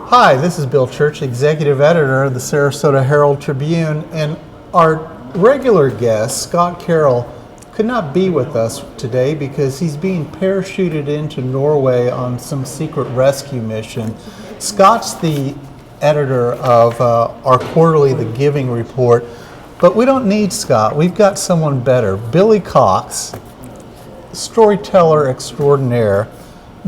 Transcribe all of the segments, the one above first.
Hi, this is Bill Church, Executive Editor of the Sarasota Herald-Tribune, and our regular guest, Scott Carroll, could not be with us today because he's being parachuted into Norway on some secret rescue mission. Scott's the editor of our quarterly The Giving Report, but we don't need Scott. We've got someone better, Billy Cox, storyteller extraordinaire.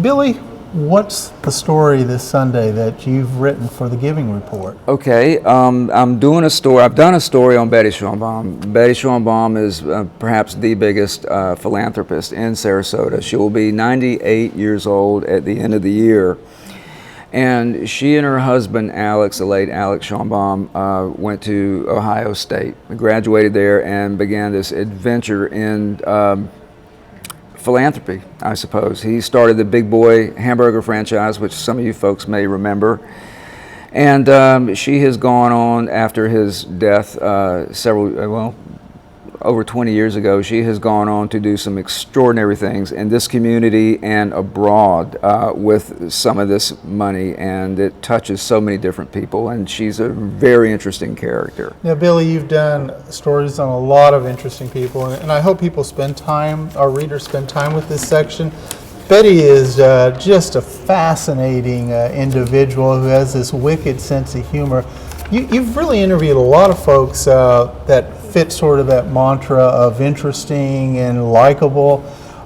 Billy, what's the story this Sunday that you've written for the Giving Report? Okay, I'm doing a story. I've done a story on Betty Schoenbaum. Betty Schoenbaum is perhaps the biggest philanthropist in Sarasota. She will be 98 years old at the end of the year. And she and her husband, Alex, the late Alex Schoenbaum, went to Ohio State, graduated there, and began this adventure in philanthropy, I suppose. He started the Big Boy hamburger franchise, which some of you folks may remember. And she has gone on after his death over 20 years ago. She has gone on to do some extraordinary things in this community and abroad with some of this money, and it touches so many different people, and she's a very interesting character. Now, Billy, you've done stories on a lot of interesting people, and I hope people spend time, our readers spend time with this section. Betty is just a fascinating individual who has this wicked sense of humor. You've really interviewed a lot of folks that fit sort of that mantra of interesting and likable.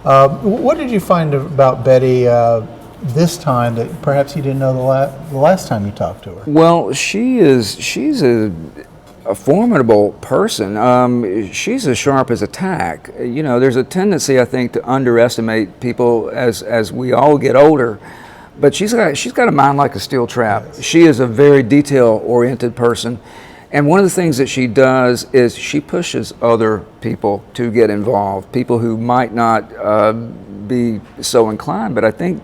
What did you find about Betty this time that perhaps you didn't know the last time you talked to her? Well, she's a formidable person. She's as sharp as a tack. You know, there's a tendency, I think, to underestimate people as we all get older. But she's got a mind like a steel trap. Yes. She is a very detail-oriented person. And one of the things that she does is she pushes other people to get involved, people who might not be so inclined, but I think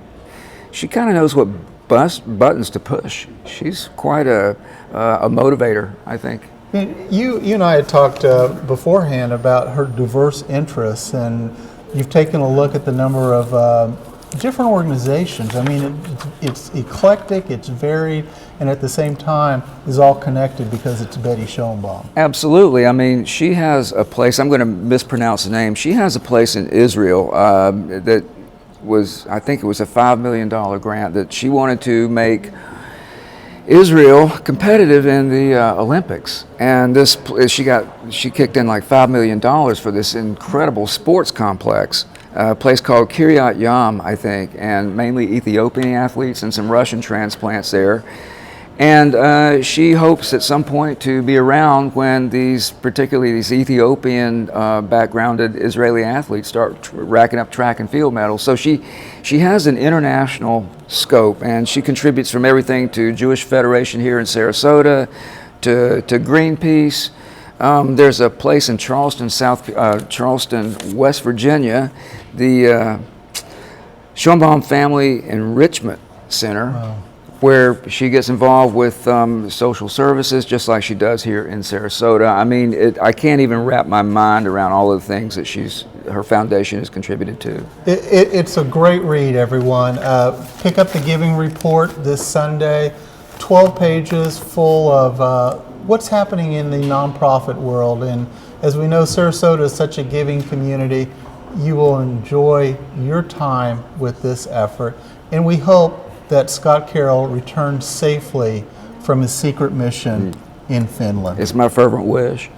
she kind of knows what buttons to push. She's quite a motivator, I think. You and I had talked beforehand about her diverse interests, and you've taken a look at the number of different organizations. I mean, it's eclectic, it's varied, and at the same time is all connected because it's Betty Schoenbaum. Absolutely. I mean, she has a place, I'm going to mispronounce the name, she has a place in Israel that was, I think it was a $5 million grant that she wanted to make Israel competitive in the Olympics, and this she kicked in like $5 million for this incredible sports complex. A place called Kiryat Yam, I think, and mainly Ethiopian athletes and some Russian transplants there. And she hopes at some point to be around when particularly these Ethiopian backgrounded Israeli athletes start racking up track and field medals. So she has an international scope, and she contributes from everything to Jewish Federation here in Sarasota to Greenpeace. There's a place in Charleston, West Virginia, the Schoenbaum Family Enrichment Center, wow, where she gets involved with social services just like she does here in Sarasota. I mean, I can't even wrap my mind around all of the things that her foundation has contributed to. It's a great read, everyone. Pick up the Giving Report this Sunday, 12 pages full of what's happening in the nonprofit world. And as we know, Sarasota is such a giving community. You will enjoy your time with this effort. And we hope that Scott Carroll returns safely from his secret mission in Finland. It's my fervent wish.